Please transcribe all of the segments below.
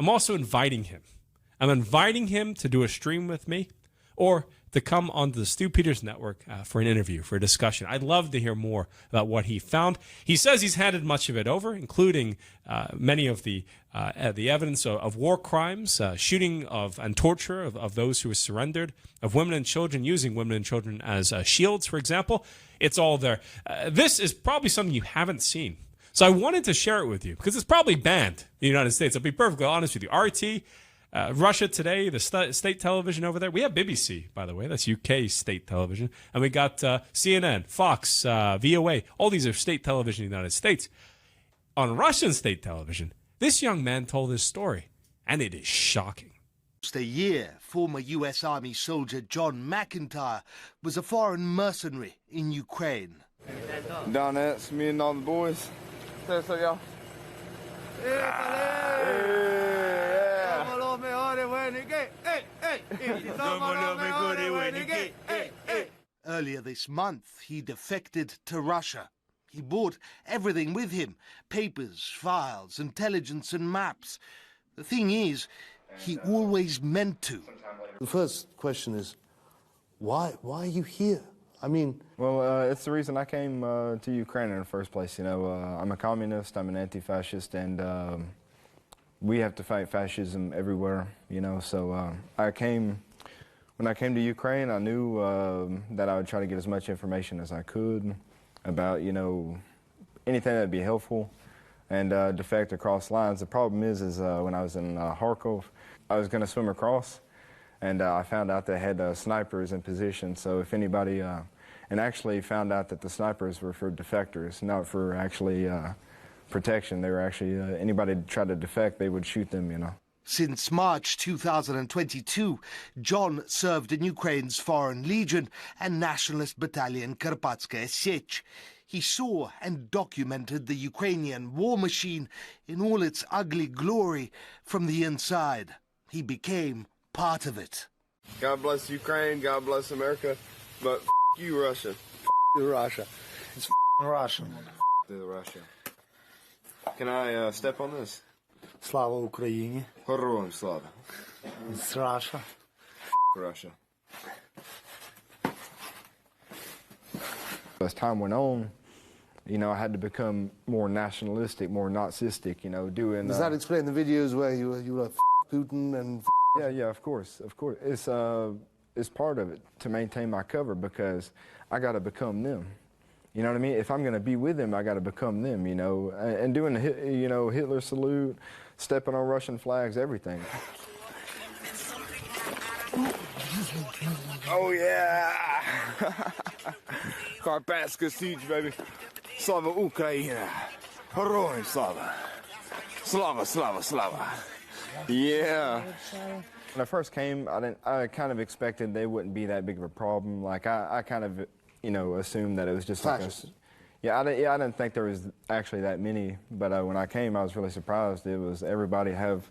I'm also inviting him. I'm inviting him to do a stream with me or to come onto the Stu Peters Network for an interview, for a discussion. I'd love to hear more about what he found. He says he's handed much of it over, including many of the evidence of war crimes, shooting of and torture of those who were surrendered, of women and children, using women and children as shields, for example. It's all there. This is probably something you haven't seen. So I wanted to share it with you because it's probably banned in the United States. I'll be perfectly honest with you. RT, Russia Today, the state television over there. We have BBC, by the way. That's UK state television. And we got CNN, Fox, VOA. All these are state television in the United States. On Russian state television, this young man told his story, and it is shocking. Just a year, former U.S. Army soldier John McIntyre was a foreign mercenary in Ukraine. Down there, it's me and all the boys. Say so, y'all. Earlier this month, he defected to Russia. He brought everything with him: papers, files, intelligence and maps. The thing is, he always meant to. The first question is, why are you here? I mean... Well, it's the reason I came to Ukraine in the first place. You know, I'm a communist, I'm an anti-fascist, and we have to fight fascism everywhere, you know. So when I came to Ukraine, I knew that I would try to get as much information as I could about, you know, anything that would be helpful and defect across lines. The problem is when I was in Kharkov, I was going to swim across, and I found out they had snipers in position. So if anybody, and actually found out that the snipers were for defectors, not for actually protection. They were actually, anybody that tried to defect, they would shoot them, you know. Since March 2022, John served in Ukraine's Foreign Legion and Nationalist Battalion Karpatskaya Sech. He saw and documented the Ukrainian war machine in all its ugly glory from the inside. He became part of it. God bless Ukraine, God bless America, but you, Russia. You, Russia. It's Russian. To Russia. Can I step on this? Slava Ukraini. Героям слава. It's Russia. Russia. As time went on, you know, I had to become more nationalistic, more Nazistic, you know, doing... Does that explain the videos where you were like, Putin and... Yeah, of course. It's part of it to maintain my cover because I got to become them. You know what I mean? If I'm going to be with them, I got to become them, you know, and doing the, you know, Hitler salute, stepping on Russian flags, everything. Oh, yeah. Karpatska siege, baby. Slava Ukraina. Heroin slava. Slava, slava, slava. Yeah. When I first came, I kind of expected they wouldn't be that big of a problem. Like, I kind of, you know, assumed that it was just like a... Yeah, I didn't think there was actually that many, but when I came, I was really surprised. It was everybody have,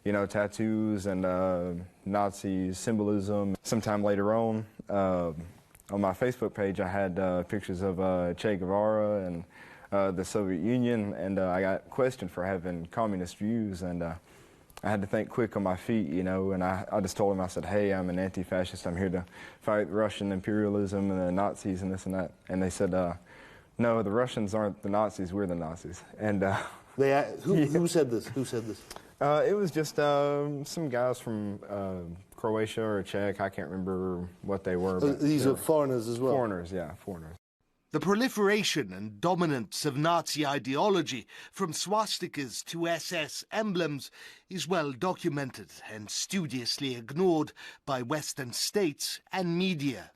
you know, tattoos and Nazi symbolism. Sometime later on my Facebook page, I had pictures of Che Guevara and the Soviet Union, and I got questioned for having communist views, and I had to think quick on my feet, you know, and I just told him, I said, hey, I'm an anti-fascist. I'm here to fight Russian imperialism and the Nazis and this and that. And they said, no, the Russians aren't the Nazis, we're the Nazis. And who said this? Who said this? It was just some guys from Croatia or Czech. I can't remember what they were. But these are foreigners as well? Foreigners, yeah, foreigners. The proliferation and dominance of Nazi ideology, from swastikas to SS emblems, is well documented and studiously ignored by Western states and media.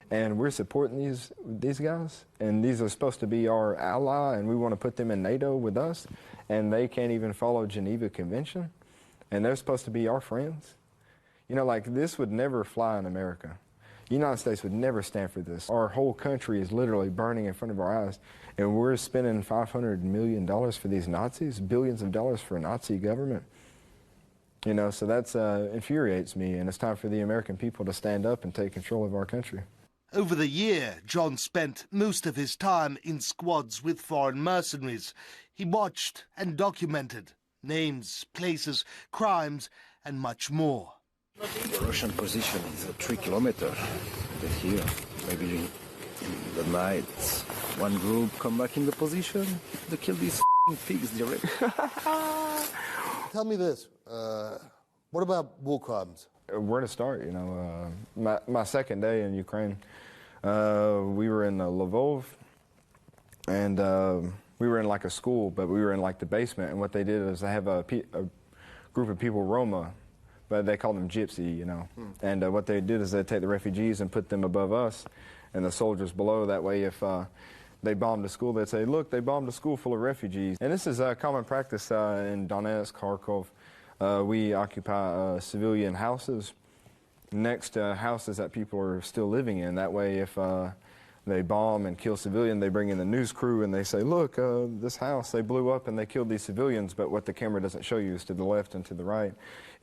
And we're supporting these guys, and these are supposed to be our ally, and we want to put them in NATO with us, and they can't even follow Geneva Convention, and they're supposed to be our friends. You know, like, this would never fly in America. The United States would never stand for this. Our whole country is literally burning in front of our eyes, and we're spending $500 million for these Nazis, billions of dollars for a Nazi government. You know, so that infuriates me, and it's time for the American people to stand up and take control of our country. Over the year, John spent most of his time in squads with foreign mercenaries. He watched and documented names, places, crimes, and much more. The Russian position is 3 kilometers here. Maybe in the night, one group come back in the position, they kill these pigs directly. Tell me this. What about war crimes? Where to start, you know? My second day in Ukraine, we were in Lvov, and we were in like a school, but we were in like the basement. And what they did is they have a group of people, Roma, but they call them gypsy, you know. And what they did is they take the refugees and put them above us and the soldiers below. That way, if they bombed a school, they'd say, look, they bombed a school full of refugees. And this is a common practice in Donetsk, Kharkov. We occupy civilian houses next to houses that people are still living in. That way, if they bomb and kill civilian, they bring in the news crew and they say, look, this house, they blew up and they killed these civilians. But what the camera doesn't show you is to the left and to the right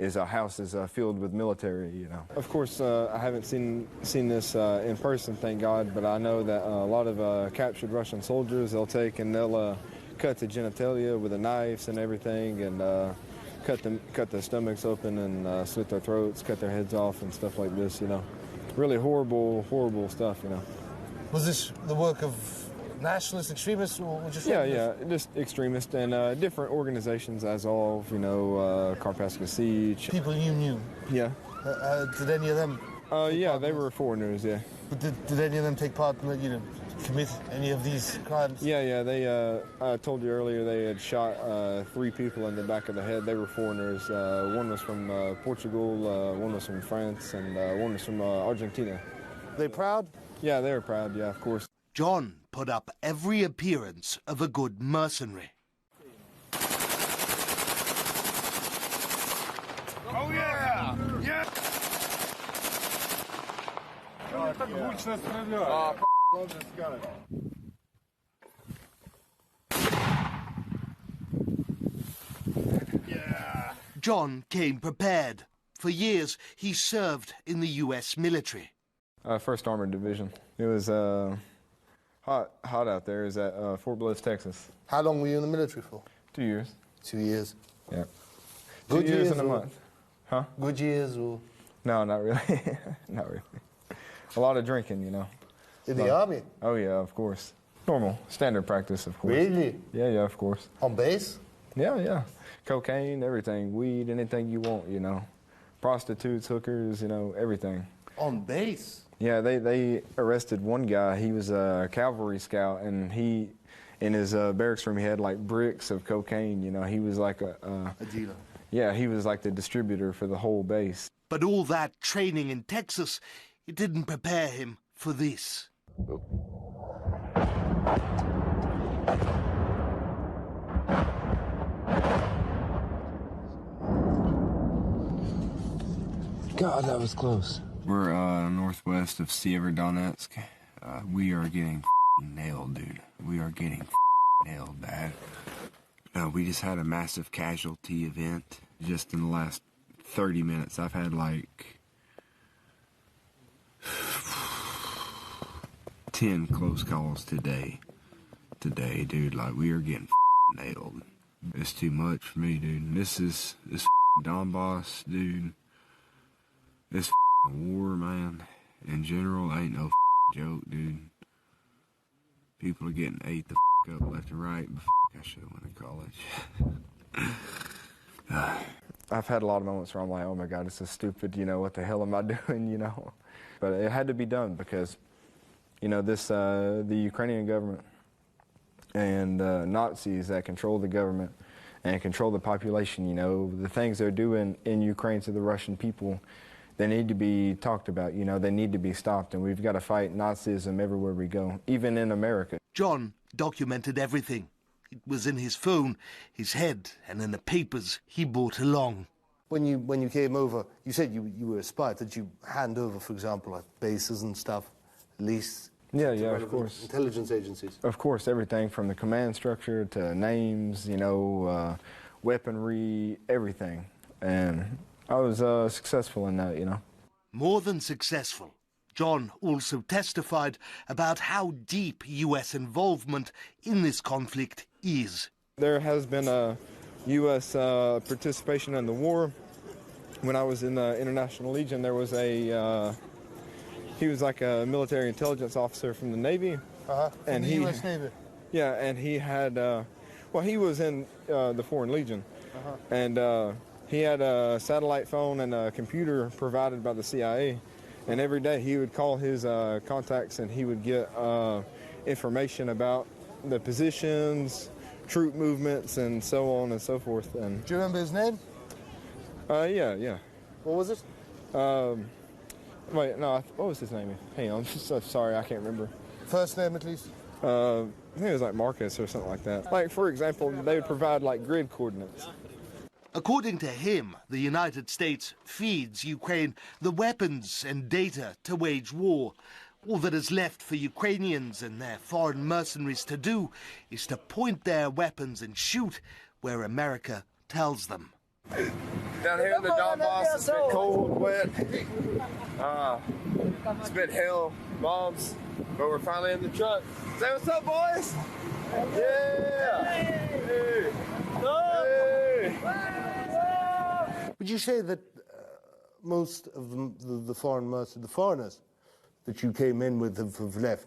is a house is filled with military, you know. Of course, I haven't seen this in person, thank God, but I know that a lot of captured Russian soldiers, they'll take and they'll cut the genitalia with the knives and everything, and cut their stomachs open and slit their throats, cut their heads off and stuff like this, you know. Really horrible, horrible stuff, you know. Was this the work of nationalist extremists or just... Yeah, just extremists and different organizations, Azov, you know, Karpatska Siege. People you knew? Yeah. Did any of them... Yeah, they were foreigners, yeah. But did any of them take part in, you know, commit any of these crimes? Yeah, they, I told you earlier, they had shot 3 people in the back of the head. They were foreigners. One was from Portugal, one was from France, and one was from Argentina. They proud? Yeah, they were proud, yeah, of course. John put up every appearance of a good mercenary. Oh, yeah! Yeah! John came prepared. For years, he served in the U.S. military. First Armored Division. It was hot out there. It was at Fort Bliss, Texas. How long were you in the military for? 2 years. 2 years. Yeah. Good 2 years years and a or- month. Huh? Good years or... No, not really. Not really. A lot of drinking, you know. In the army? Oh, yeah, of course. Normal, standard practice, of course. Really? Yeah, of course. On base? Yeah. Cocaine, everything. Weed, anything you want, you know. Prostitutes, hookers, you know, everything. On base? Yeah, they arrested one guy. He was a cavalry scout, and he, in his barracks room, he had like bricks of cocaine. You know, he was like a dealer. Yeah, he was like the distributor for the whole base. But all that training in Texas, it didn't prepare him for this. God, that was close. We're northwest of Severodonetsk. We are getting nailed, dude. We are getting nailed bad. We just had a massive casualty event. Just in the last 30 minutes, I've had like 10 close calls today. Dude, like we are getting nailed. It's too much for me, dude. This Donbass, dude. This war, man, in general, ain't no joke, dude. People are getting ate the up left and right, but I should have went to college. I've had a lot of moments where I'm like, oh my God, this is stupid, you know, what the hell am I doing, you know? But it had to be done because, you know, the Ukrainian government and Nazis that control the government and control the population, you know, the things they're doing in Ukraine to the Russian people, they need to be talked about, you know, they need to be stopped, and we've got to fight Nazism everywhere we go, even in America. John documented everything. It was in his phone, his head, and in the papers he brought along. When you came over, you said you were a spy. Did you hand over, for example, like bases and stuff, least? Yeah, of course. Intelligence agencies? Of course, everything from the command structure to names, you know, weaponry, everything. And I was successful in that, you know. More than successful. John also testified about how deep U.S. involvement in this conflict is. There has been U.S. participation in the war. When I was in the International Legion, there was he was like a military intelligence officer from the Navy. And the U.S. Navy. Yeah, and he had, well, he was in the Foreign Legion. And he had a satellite phone and a computer provided by the CIA. And every day he would call his contacts and he would get information about the positions, troop movements, and so on and so forth. And Do you remember his name? yeah. What was it? Wait, no, what was his name? Hang on, so sorry, I can't remember. First name, at least. I think it was like Marcus or something like that. Like, for example, they would provide like grid coordinates. According to him, the United States feeds Ukraine the weapons and data to wage war. All that is left for Ukrainians and their foreign mercenaries to do is to point their weapons and shoot where America tells them. Down here in the Donbass, it's been cold, wet. It's been hell, bombs, but we're finally in the truck. Say what's up, boys? Yeah! Hey! Would you say that most of the foreigners that you came in with have left?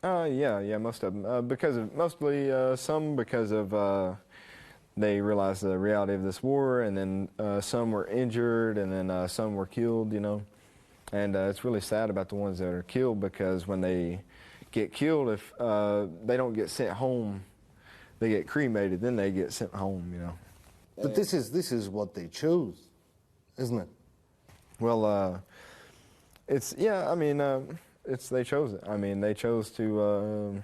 Yeah, most of them. Mostly some because of they realized the reality of this war, and then some were injured, and then some were killed, you know. And it's really sad about the ones that are killed, because when they get killed, if they don't get sent home, they get cremated, then they get sent home, you know. But this is what they chose, isn't it? Well, they chose it. I mean, they chose to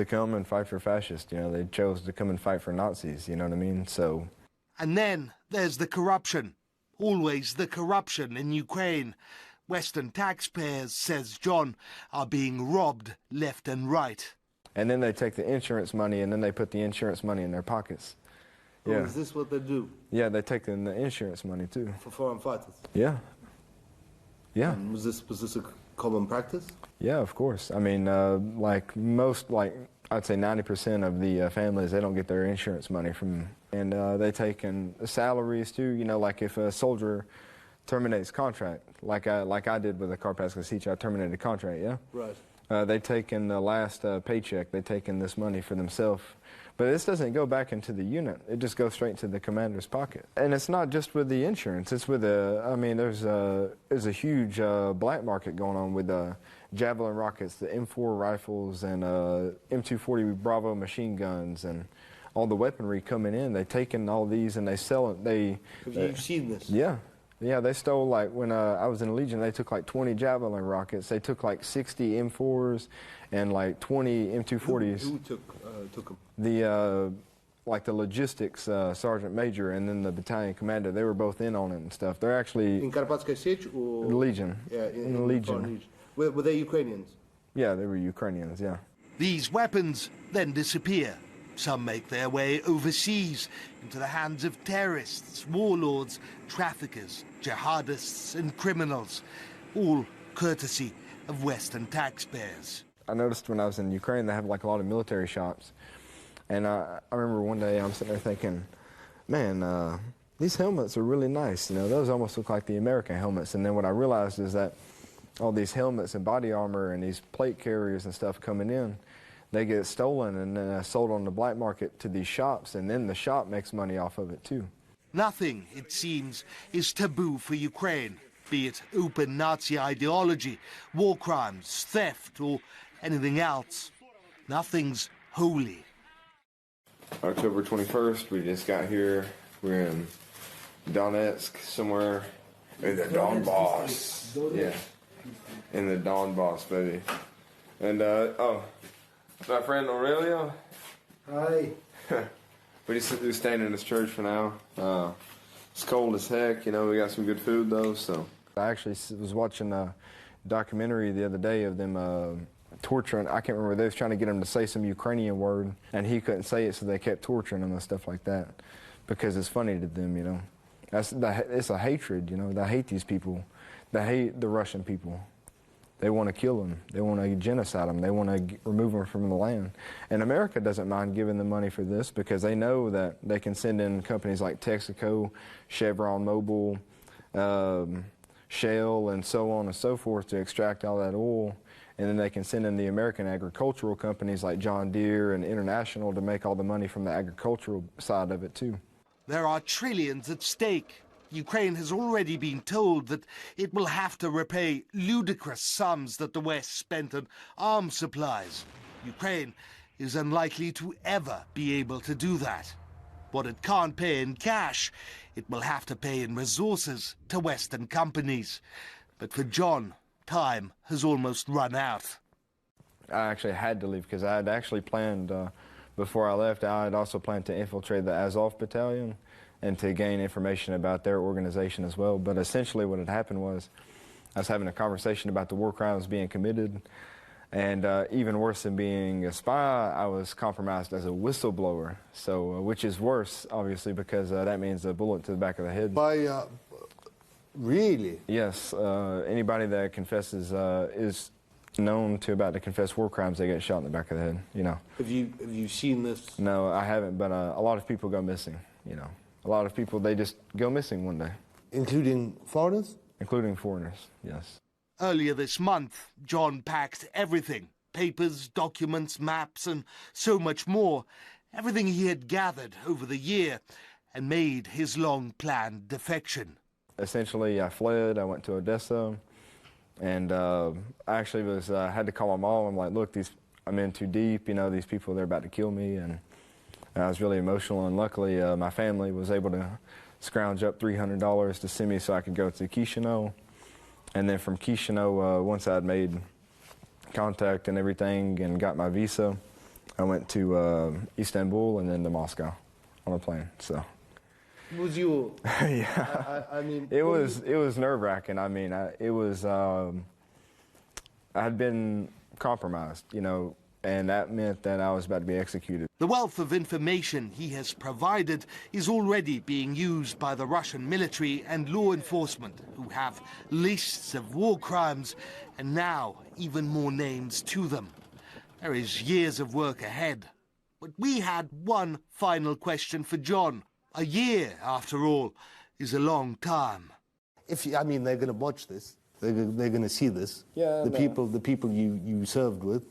come and fight for fascists. You know, they chose to come and fight for Nazis. You know what I mean? So. And then there's the corruption. Always the corruption in Ukraine. Western taxpayers, says John, are being robbed left and right. And then they take the insurance money, and then they put the insurance money in their pockets. Oh, Yeah. is this what they do? Yeah, they take the insurance money too. For foreign fighters? Yeah. Yeah. And was this a common practice? Yeah, of course. I mean, I'd say 90% of the families, they don't get their insurance money from, and they take in salaries too. You know, like if a soldier terminates contract, like I did with the Karpatska Sich, I terminated a contract. Yeah. Right. They take in the last paycheck, they take in this money for themselves. But this doesn't go back into the unit. It just goes straight to the commander's pocket. And it's not just with the insurance. It's with there's a huge black market going on with Javelin rockets, the M4 rifles, and M240 Bravo machine guns, and all the weaponry coming in. They take in all these and they sell it. Have you seen this? Yeah. Yeah, they stole, like, when I was in the Legion, they took like 20 Javelin rockets. They took like 60 M4s and like 20 M240s. Who took them? The logistics sergeant major and then the battalion commander, they were both in on it and stuff. They're actually In Karpatska Sich or? Legion. Yeah, in the Legion. Were they Ukrainians? Yeah, they were Ukrainians, yeah. These weapons then disappear. Some make their way overseas into the hands of terrorists, warlords, traffickers, jihadists and criminals, all courtesy of Western taxpayers. I noticed when I was in Ukraine, they have like a lot of military shops. And I remember one day I'm sitting there thinking, man, these helmets are really nice. You know, those almost look like the American helmets. And then what I realized is that all these helmets and body armor and these plate carriers and stuff coming in, they get stolen and then sold on the black market to these shops, and then the shop makes money off of it too. Nothing, it seems, is taboo for Ukraine, be it open Nazi ideology, war crimes, theft, or anything else. Nothing's holy. October 21st, we just got here. We're in Donetsk, somewhere in the Donbass. Yeah, in the Donbass, baby. And, my friend Aurelio. Hi. We just we're staying in this church for now. It's cold as heck, you know. We got some good food though. So I actually was watching a documentary the other day of them torturing. I can't remember. They was trying to get him to say some Ukrainian word, and he couldn't say it, so they kept torturing him and stuff like that because it's funny to them, you know. It's a hatred, you know. They hate these people. They hate the Russian people. They want to kill them. They want to genocide them. They want to remove them from the land. And America doesn't mind giving them money for this because they know that they can send in companies like Texaco, Chevron Mobil, Shell, and so on and so forth to extract all that oil. And then they can send in the American agricultural companies like John Deere and International to make all the money from the agricultural side of it too. There are trillions at stake. Ukraine has already been told that it will have to repay ludicrous sums that the West spent on arms supplies. Ukraine is unlikely to ever be able to do that. What it can't pay in cash, it will have to pay in resources to Western companies. But for John, time has almost run out. I actually had to leave because I had actually planned, before I left, I had also planned to infiltrate the Azov battalion and to gain information about their organization as well. But essentially what had happened was I was having a conversation about the war crimes being committed, and even worse than being a spy, I was compromised as a whistleblower, so which is worse, obviously, because that means a bullet to the back of the head. Really? Yes, anybody that confesses is known to about to confess war crimes, they get shot in the back of the head, you know. Have you seen this? No, I haven't, but a lot of people go missing, you know. A lot of people, they just go missing one day. Including foreigners? Including foreigners, yes. Earlier this month, John packed everything, papers, documents, maps, and so much more, everything he had gathered over the year, and made his long-planned defection. Essentially, I fled, I went to Odessa, and I actually had to call my mom. I'm like, look, I'm in too deep, you know, these people, they're about to kill me, and I was really emotional, and luckily my family was able to scrounge up $300 to send me so I could go to Chisinau. And then from Chisinau, once I had made contact and everything and got my visa, I went to Istanbul and then to Moscow on a plane. So. Was you? Yeah. I mean, it was nerve-wracking. I mean, I had been compromised, you know, and that meant that I was about to be executed. The wealth of information he has provided is already being used by the Russian military and law enforcement, who have lists of war crimes and now even more names to them. There is years of work ahead. But we had one final question for John. A year, after all, is a long time. I mean, they're going to watch this. They're going to see this. Yeah. The people you served with.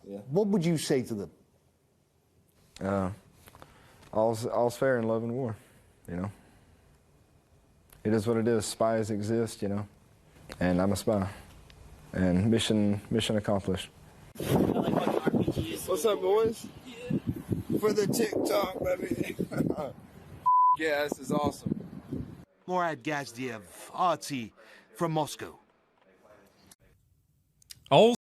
Yeah. What would you say to them? All's fair in love and war, you know. It is what it is. Spies exist, you know, and I'm a spy. And mission accomplished. What's up, boys? For the TikTok, baby. Yeah, this is awesome. Morad Gazdiev, RT, from Moscow. All